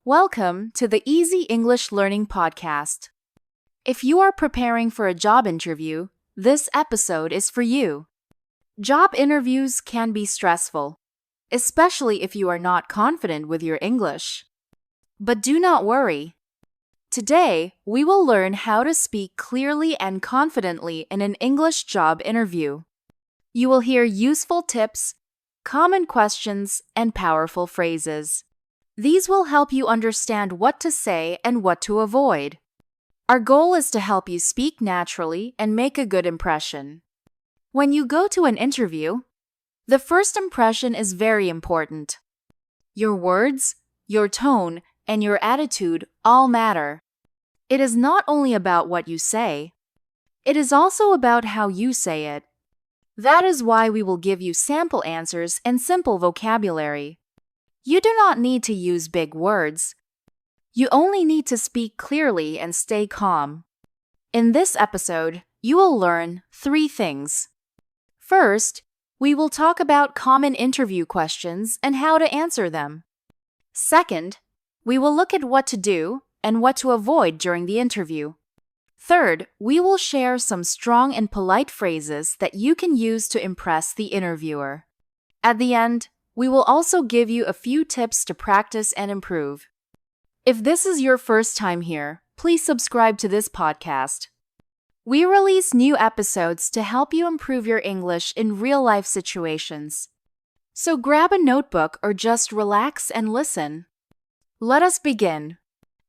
Welcome to the Easy English Learning Podcast. If you are preparing for a job interview, this episode is for you. Job interviews can be stressful, especially if you are not confident with your English. But do not worry. Today, we will learn how to speak clearly and confidently in an English job interview. You will hear useful tips, common questions, and powerful phrases. These will help you understand what to say and what to avoid. Our goal is to help you speak naturally and make a good impression. When you go to an interview, the first impression is very important. Your words, your tone, and your attitude all matter. It is not only about what you say, it is also about how you say it. That is why we will give you sample answers and simple vocabulary. You do not need to use big words. You only need to speak clearly and stay calm. In this episode, you will learn 3 things. First, we will talk about common interview questions and how to answer them. Second, we will look at what to do and what to avoid during the interview. Third, we will share some strong and polite phrases that you can use to impress the interviewer. At the end, we will also give you a few tips to practice and improve. If this is your first time here, please subscribe to this podcast. We release new episodes to help you improve your English in real-life situations. So grab a notebook or just relax and listen. Let us begin.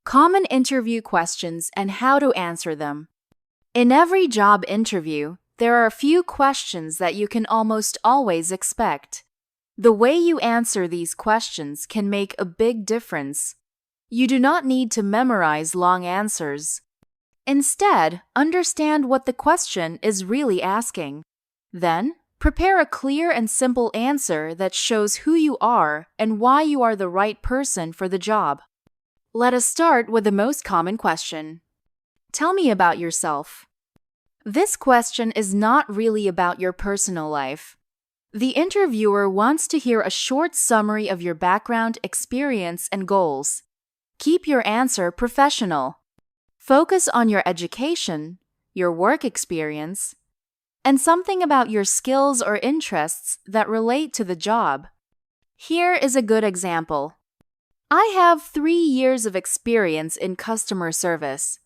Common interview questions and how to answer them. In every job interview, there are a few questions that you can almost always expect. The way you answer these questions can make a big difference. You do not need to memorize long answers. Instead, understand what the question is really asking. Then, prepare a clear and simple answer that shows who you are and why you are the right person for the job. Let us start with the most common question. Tell me about yourself. This question is not really about your personal life. The interviewer wants to hear a short summary of your background, experience, and goals. Keep your answer professional. Focus on your education, your work experience, and something about your skills or interests that relate to the job. Here is a good example. I have 3 years of experience in customer service.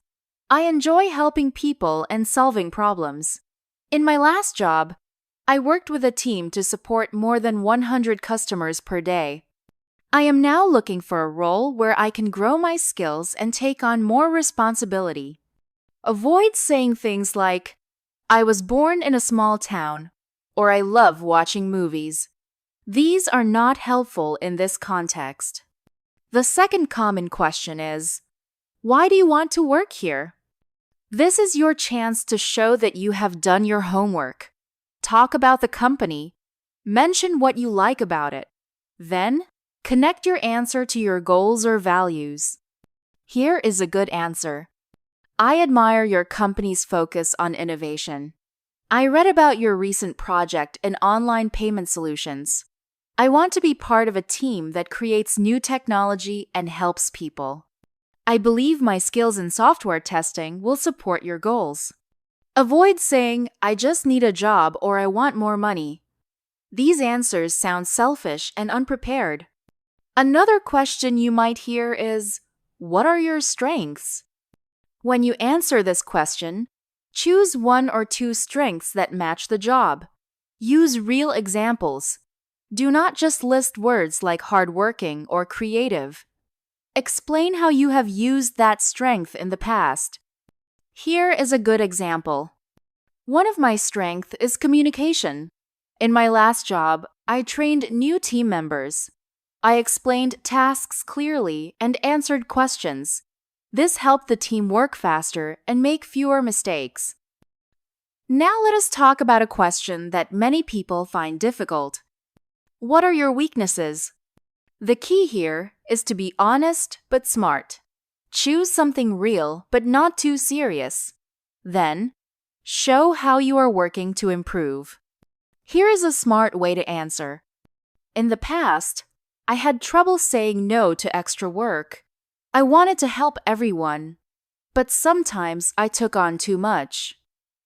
I enjoy helping people and solving problems. In my last job, I worked with a team to support more than 100 customers per day. I am now looking for a role where I can grow my skills and take on more responsibility. Avoid saying things like, I was born in a small town, or I love watching movies. These are not helpful in this context. The second common question is, why do you want to work here? This is your chance to show that you have done your homework. Talk about the company. Mention what you like about it. Then, connect your answer to your goals or values. Here is a good answer. I admire your company's focus on innovation. I read about your recent project in online payment solutions. I want to be part of a team that creates new technology and helps people. I believe my skills in software testing will support your goals. Avoid saying, I just need a job or I want more money. These answers sound selfish and unprepared. Another question you might hear is, what are your strengths? When you answer this question, choose 1 or 2 strengths that match the job. Use real examples. Do not just list words like hardworking or creative. Explain how you have used that strength in the past. Here is a good example. One of my strengths is communication. In my last job, I trained new team members. I explained tasks clearly and answered questions. This helped the team work faster and make fewer mistakes. Now let us talk about a question that many people find difficult. What are your weaknesses? The key here is to be honest but smart. Choose something real but not too serious. Then, show how you are working to improve. Here is a smart way to answer. In the past, I had trouble saying no to extra work. I wanted to help everyone, but sometimes I took on too much.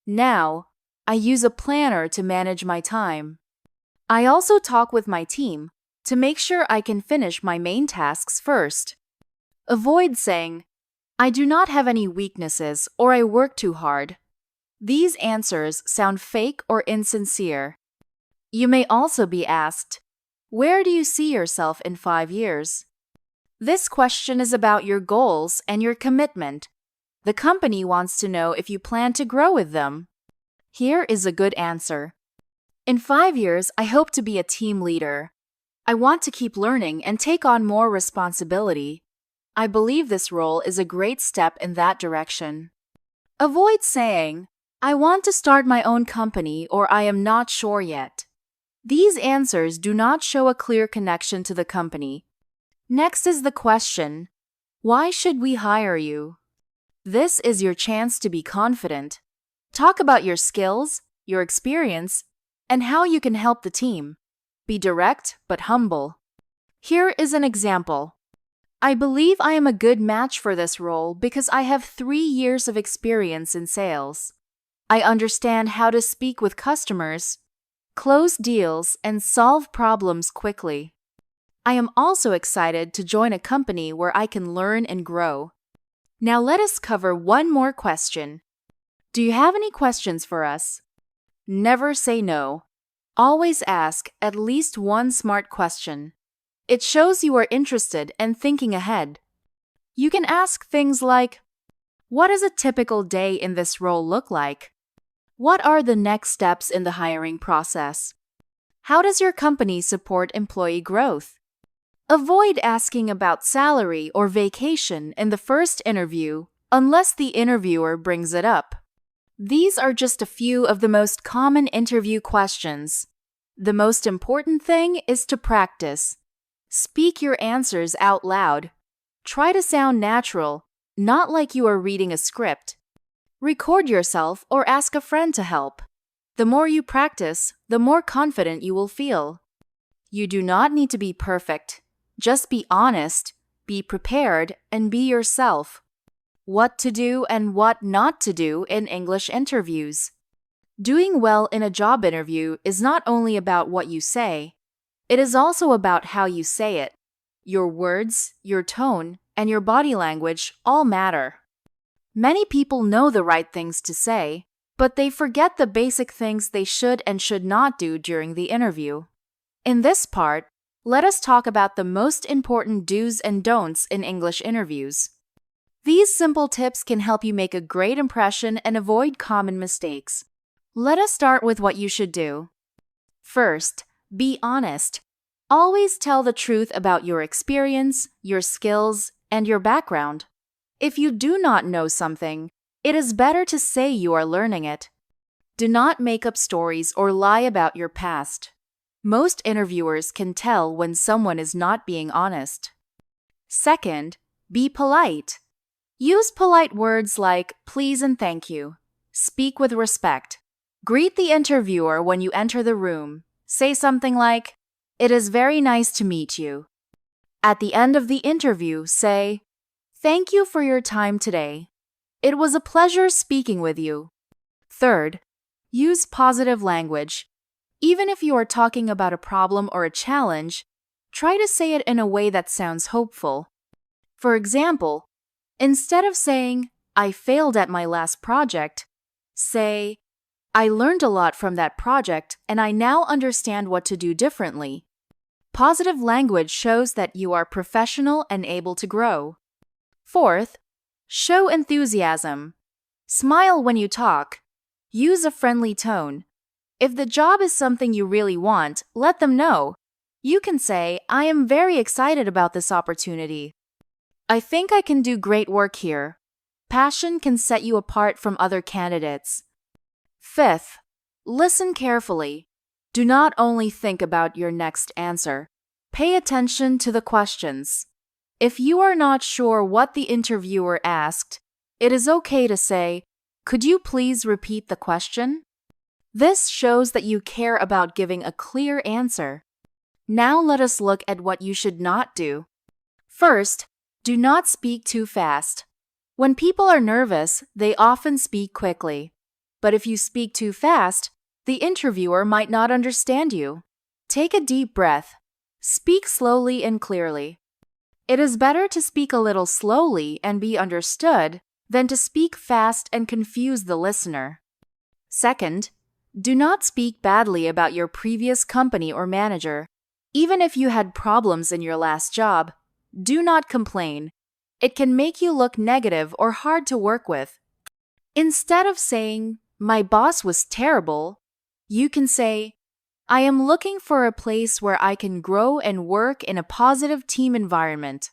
Now, I use a planner to manage my time. I also talk with my team to make sure I can finish my main tasks first. Avoid saying, I do not have any weaknesses or I work too hard. These answers sound fake or insincere. You may also be asked, where do you see yourself in 5 years? This question is about your goals and your commitment. The company wants to know if you plan to grow with them. Here is a good answer. In 5 years, I hope to be a team leader. I want to keep learning and take on more responsibility. I believe this role is a great step in that direction. Avoid saying, I want to start my own company or I am not sure yet. These answers do not show a clear connection to the company. Next is the question, why should we hire you? This is your chance to be confident. Talk about your skills, your experience, and how you can help the team. Be direct but humble. Here is an example. I believe I am a good match for this role because I have 3 years of experience in sales. I understand how to speak with customers, close deals, and solve problems quickly. I am also excited to join a company where I can learn and grow. Now let us cover one more question. Do you have any questions for us? Never say no. Always ask at least one smart question. It shows you are interested and thinking ahead. You can ask things like, what does a typical day in this role look like? What are the next steps in the hiring process? How does your company support employee growth? Avoid asking about salary or vacation in the first interview unless the interviewer brings it up. These are just a few of the most common interview questions. The most important thing is to practice. Speak your answers out loud. Try to sound natural, not like you are reading a script. Record yourself or ask a friend to help. The more you practice, the more confident you will feel. You do not need to be perfect. Just be honest, be prepared, and be yourself. What to do and what not to do in English interviews. Doing well in a job interview is not only about what you say, it is also about how you say it. Your words, your tone, and your body language all matter. Many people know the right things to say, but they forget the basic things they should and should not do during the interview. In this part, let us talk about the most important do's and don'ts in English interviews. These simple tips can help you make a great impression and avoid common mistakes. Let us start with what you should do. First, be honest. Always tell the truth about your experience, your skills, and your background. If you do not know something, it is better to say you are learning it. Do not make up stories or lie about your past. Most interviewers can tell when someone is not being honest. Second, be polite. Use polite words like please and thank you. Speak with respect. Greet the interviewer when you enter the room. Say something like, "It is very nice to meet you." At the end of the interview, say, "Thank you for your time today. It was a pleasure speaking with you." Third, use positive language. Even if you are talking about a problem or a challenge, try to say it in a way that sounds hopeful. For example, instead of saying, "I failed at my last project," say, "I learned a lot from that project and I now understand what to do differently." Positive language shows that you are professional and able to grow. Fourth, show enthusiasm. Smile when you talk. Use a friendly tone. If the job is something you really want, let them know. You can say, "I am very excited about this opportunity. I think I can do great work here." Passion can set you apart from other candidates. Fifth, listen carefully. Do not only think about your next answer. Pay attention to the questions. If you are not sure what the interviewer asked, it is okay to say, "Could you please repeat the question?" This shows that you care about giving a clear answer. Now let us look at what you should not do. First, Do not speak too fast. When people are nervous, they often speak quickly. But if you speak too fast, the interviewer might not understand you. Take a deep breath. Speak slowly and clearly. It is better to speak a little slowly and be understood than to speak fast and confuse the listener. Second, do not speak badly about your previous company or manager. Even if you had problems in your last job, do not complain. It can make you look negative or hard to work with. Instead of saying, "My boss was terrible," you can say, "I am looking for a place where I can grow and work in a positive team environment."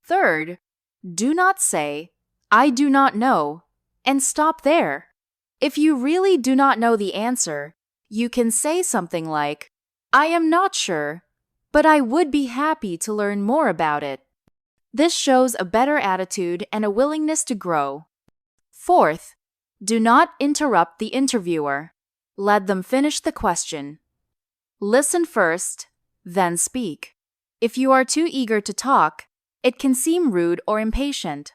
Third, do not say, "I do not know," and stop there. If you really do not know the answer, you can say something like, "I am not sure, but I would be happy to learn more about it." This shows a better attitude and a willingness to grow. Fourth, do not interrupt the interviewer. Let them finish the question. Listen first, then speak. If you are too eager to talk, it can seem rude or impatient.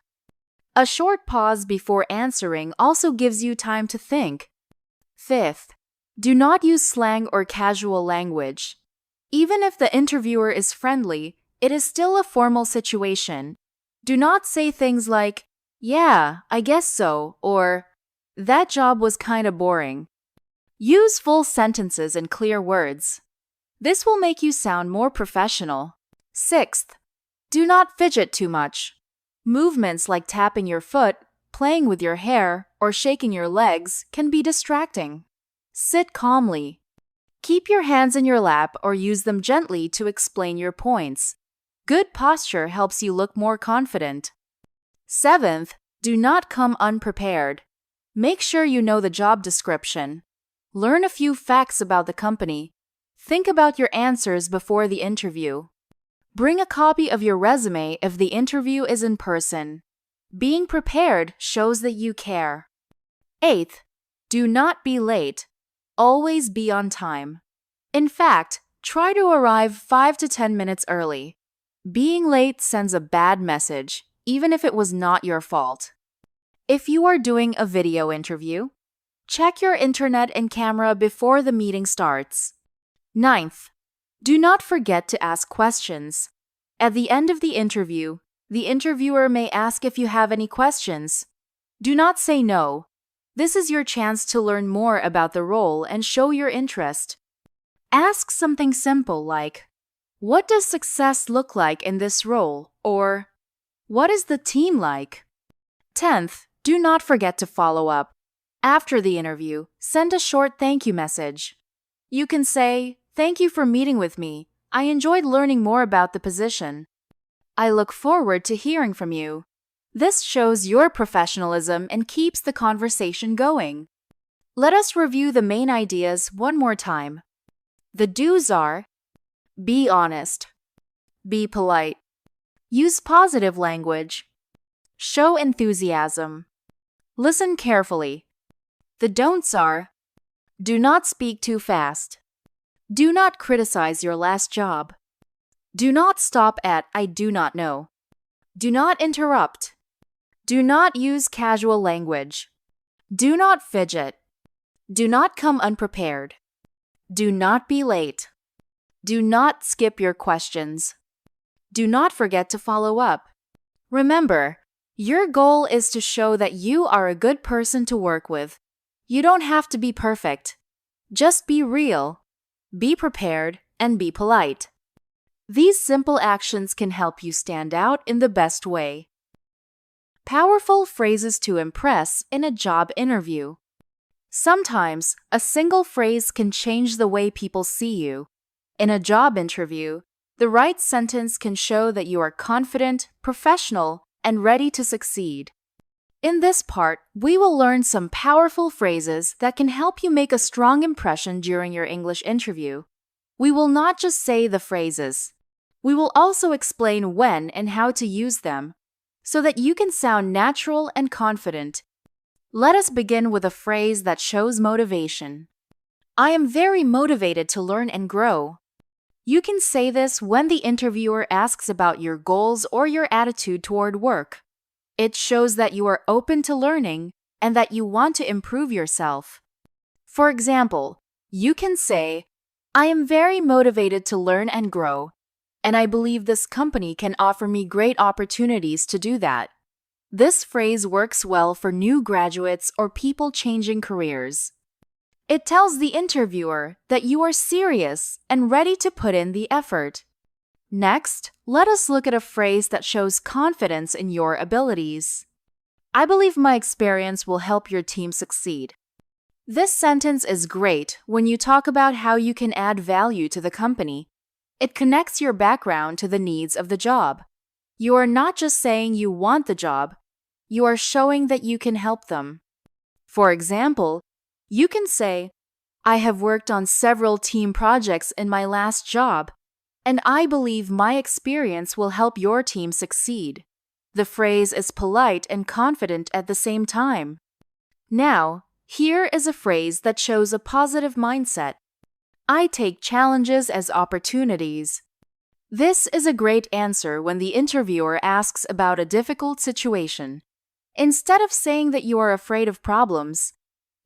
A short pause before answering also gives you time to think. Fifth, do not use slang or casual language. Even if the interviewer is friendly, it is still a formal situation. Do not say things like, "Yeah, I guess so," or "That job was kinda boring." Use full sentences and clear words. This will make you sound more professional. Sixth, do not fidget too much. Movements like tapping your foot, playing with your hair, or shaking your legs can be distracting. Sit calmly. Keep your hands in your lap or use them gently to explain your points. Good posture helps you look more confident. Seventh, do not come unprepared. Make sure you know the job description. Learn a few facts about the company. Think about your answers before the interview. Bring a copy of your resume if the interview is in person. Being prepared shows that you care. Eighth, do not be late. Always be on time. In fact, try to arrive 5 to 10 minutes early. Being late sends a bad message, even if it was not your fault. If you are doing a video interview, check your internet and camera before the meeting starts. Ninth, do not forget to ask questions. At the end of the interview, the interviewer may ask if you have any questions. Do not say no. This is your chance to learn more about the role and show your interest. Ask something simple like, "What does success look like in this role?" or "What is the team like?" 10th, do not forget to follow up. After the interview, send a short thank you message. You can say, "Thank you for meeting with me. I enjoyed learning more about the position. I look forward to hearing from you." This shows your professionalism and keeps the conversation going. Let us review the main ideas one more time. The do's are: be honest, be polite, use positive language, show enthusiasm, listen carefully. The don'ts are: do not speak too fast, do not criticize your last job, do not stop at "I do not know," do not interrupt, do not use casual language, do not fidget, do not come unprepared, do not be late, do not skip your questions, do not forget to follow up. Remember, your goal is to show that you are a good person to work with. You don't have to be perfect. Just be real, be prepared, and be polite. These simple actions can help you stand out in the best way. Powerful phrases to impress in a job interview. Sometimes, a single phrase can change the way people see you. In a job interview, the right sentence can show that you are confident, professional, and ready to succeed. In this part, we will learn some powerful phrases that can help you make a strong impression during your English interview. We will not just say the phrases. We will also explain when and how to use them, so that you can sound natural and confident. Let us begin with a phrase that shows motivation. I am very motivated to learn and grow. You can say this when the interviewer asks about your goals or your attitude toward work. It shows that you are open to learning and that you want to improve yourself. For example, you can say, I am very motivated to learn and grow, and I believe this company can offer me great opportunities to do that. This phrase works well for new graduates or people changing careers. It tells the interviewer that you are serious and ready to put in the effort. Next, let us look at a phrase that shows confidence in your abilities. I believe my experience will help your team succeed. This sentence is great when you talk about how you can add value to the company. It connects your background to the needs of the job. You are not just saying you want the job, you are showing that you can help them. For example, you can say, I have worked on several team projects in my last job, and I believe my experience will help your team succeed. The phrase is polite and confident at the same time. Now, here is a phrase that shows a positive mindset. I take challenges as opportunities. This is a great answer when the interviewer asks about a difficult situation. Instead of saying that you are afraid of problems,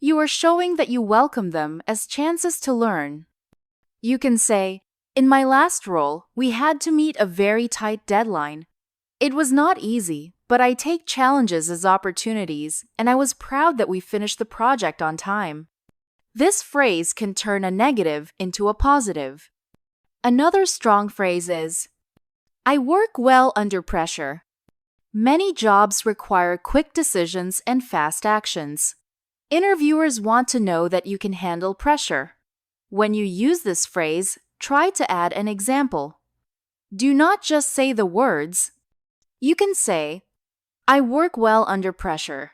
you are showing that you welcome them as chances to learn. You can say, in my last role, we had to meet a very tight deadline. It was not easy, but I take challenges as opportunities, and I was proud that we finished the project on time. This phrase can turn a negative into a positive. Another strong phrase is, I work well under pressure. Many jobs require quick decisions and fast actions. Interviewers want to know that you can handle pressure. When you use this phrase, try to add an example. Do not just say the words. You can say, I work well under pressure.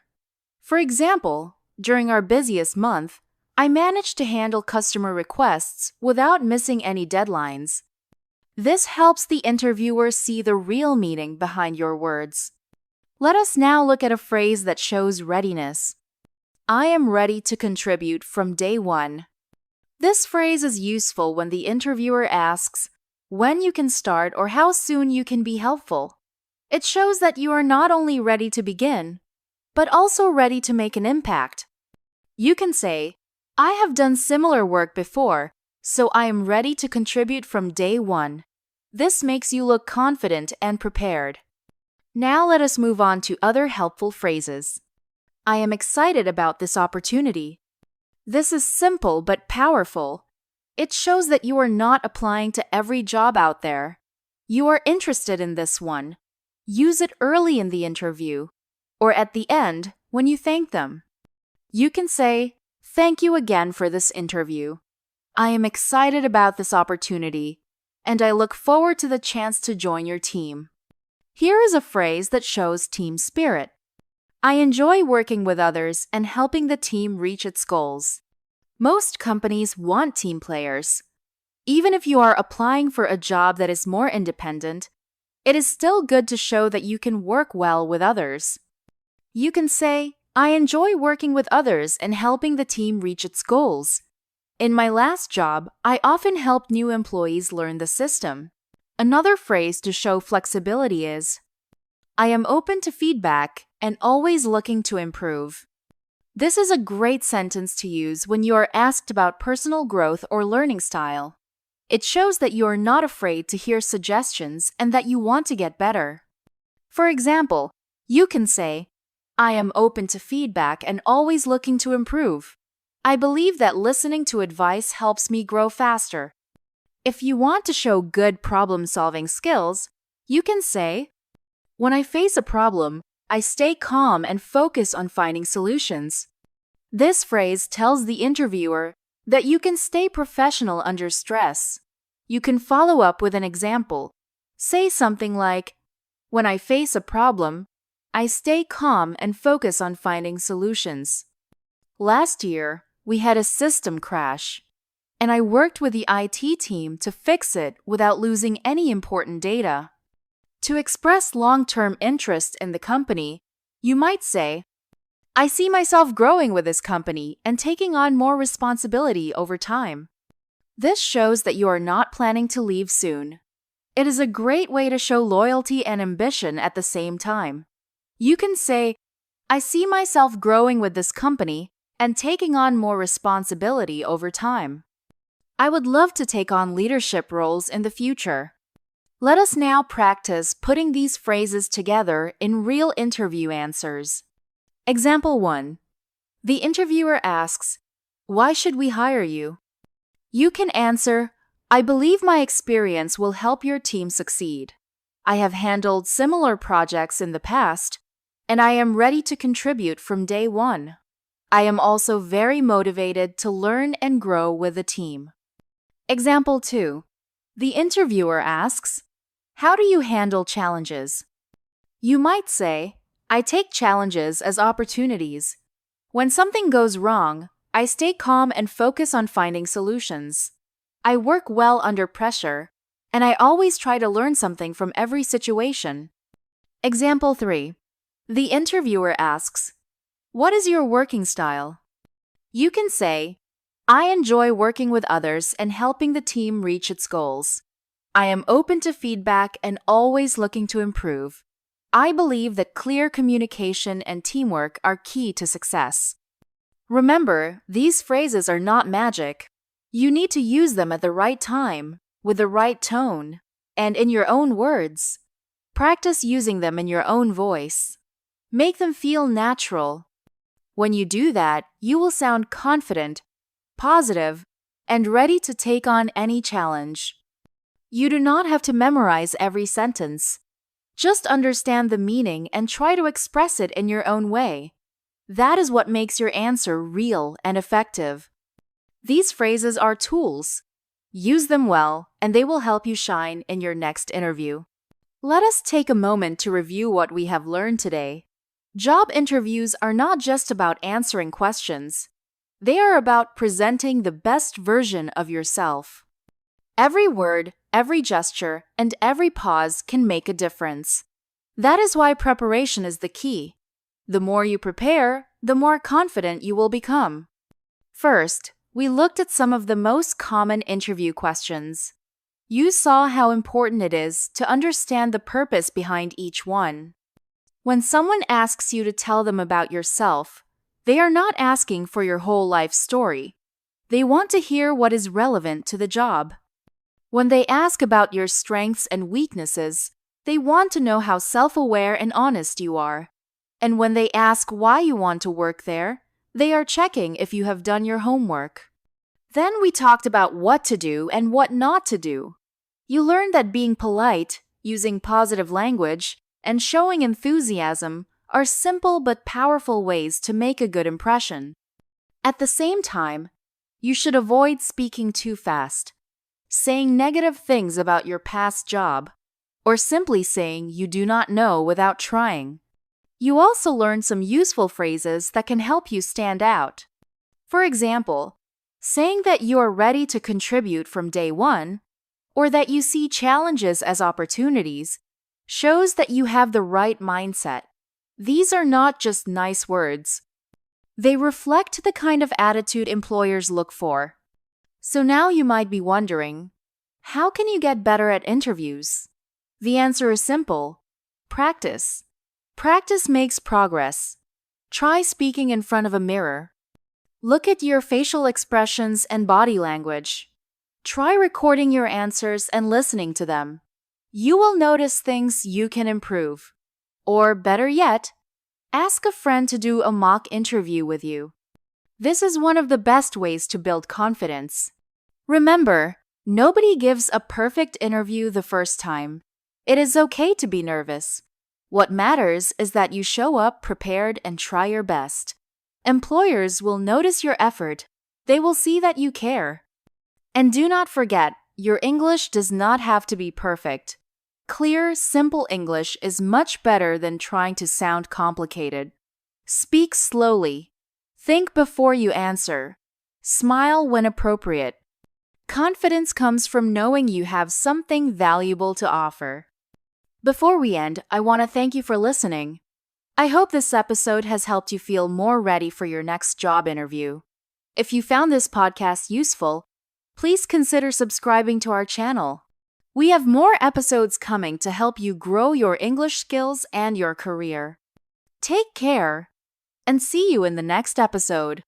For example, during our busiest month, I managed to handle customer requests without missing any deadlines. This helps the interviewer see the real meaning behind your words. Let us now look at a phrase that shows readiness. I am ready to contribute from day one. This phrase is useful when the interviewer asks when you can start or how soon you can be helpful. It shows that you are not only ready to begin, but also ready to make an impact. You can say, I have done similar work before, so I am ready to contribute from day one. This makes you look confident and prepared. Now let us move on to other helpful phrases. I am excited about this opportunity. This is simple but powerful. It shows that you are not applying to every job out there. You are interested in this one. Use it early in the interview, or at the end when you thank them. You can say, thank you again for this interview. I am excited about this opportunity, and I look forward to the chance to join your team. Here is a phrase that shows team spirit. I enjoy working with others and helping the team reach its goals. Most companies want team players. Even if you are applying for a job that is more independent, it is still good to show that you can work well with others. You can say, I enjoy working with others and helping the team reach its goals. In my last job, I often helped new employees learn the system. Another phrase to show flexibility is, I am open to feedback and always looking to improve. This is a great sentence to use when you are asked about personal growth or learning style. It shows that you are not afraid to hear suggestions and that you want to get better. For example, you can say, I am open to feedback and always looking to improve. I believe that listening to advice helps me grow faster. If you want to show good problem-solving skills, you can say, when I face a problem, I stay calm and focus on finding solutions. This phrase tells the interviewer that you can stay professional under stress. You can follow up with an example. Say something like, when I face a problem, I stay calm and focus on finding solutions. Last year, we had a system crash, and I worked with the IT team to fix it without losing any important data. To express long-term interest in the company, you might say, I see myself growing with this company and taking on more responsibility over time. This shows that you are not planning to leave soon. It is a great way to show loyalty and ambition at the same time. You can say, I see myself growing with this company and taking on more responsibility over time. I would love to take on leadership roles in the future. Let us now practice putting these phrases together in real interview answers. Example 1. The interviewer asks, why should we hire you? You can answer, I believe my experience will help your team succeed. I have handled similar projects in the past, and I am ready to contribute from day one. I am also very motivated to learn and grow with the team. Example 2. The interviewer asks, how do you handle challenges? You might say, I take challenges as opportunities. When something goes wrong, I stay calm and focus on finding solutions. I work well under pressure, and I always try to learn something from every situation. Example 3. The interviewer asks, what is your working style? You can say, I enjoy working with others and helping the team reach its goals. I am open to feedback and always looking to improve. I believe that clear communication and teamwork are key to success. Remember, these phrases are not magic. You need to use them at the right time, with the right tone, and in your own words. Practice using them in your own voice. Make them feel natural. When you do that, you will sound confident, positive, and ready to take on any challenge. You do not have to memorize every sentence. Just understand the meaning and try to express it in your own way. That is what makes your answer real and effective. These phrases are tools. Use them well, and they will help you shine in your next interview. Let us take a moment to review what we have learned today. Job interviews are not just about answering questions. They are about presenting the best version of yourself. Every word, every gesture, and every pause can make a difference. That is why preparation is the key. The more you prepare, the more confident you will become. First, we looked at some of the most common interview questions. You saw how important it is to understand the purpose behind each one. When someone asks you to tell them about yourself, they are not asking for your whole life story. They want to hear what is relevant to the job. When they ask about your strengths and weaknesses, they want to know how self-aware and honest you are. And when they ask why you want to work there, they are checking if you have done your homework. Then we talked about what to do and what not to do. You learned that being polite, using positive language, and showing enthusiasm are simple but powerful ways to make a good impression. At the same time, you should avoid speaking too fast, saying negative things about your past job, or simply saying you do not know without trying. You also learned some useful phrases that can help you stand out. For example, saying that you are ready to contribute from day one, or that you see challenges as opportunities, shows that you have the right mindset. These are not just nice words. They reflect the kind of attitude employers look for. So now you might be wondering, how can you get better at interviews? The answer is simple. Practice. Practice makes progress. Try speaking in front of a mirror. Look at your facial expressions and body language. Try recording your answers and listening to them. You will notice things you can improve. Or better yet, ask a friend to do a mock interview with you. This is one of the best ways to build confidence. Remember, nobody gives a perfect interview the first time. It is okay to be nervous. What matters is that you show up prepared and try your best. Employers will notice your effort. They will see that you care. And do not forget, your English does not have to be perfect. Clear, simple English is much better than trying to sound complicated. Speak slowly. Think before you answer. Smile when appropriate. Confidence comes from knowing you have something valuable to offer. Before we end, I want to thank you for listening. I hope this episode has helped you feel more ready for your next job interview. If you found this podcast useful, Please consider subscribing to our channel. We have more episodes coming to help you grow your English skills and your career. Take care, and see you in the next episode.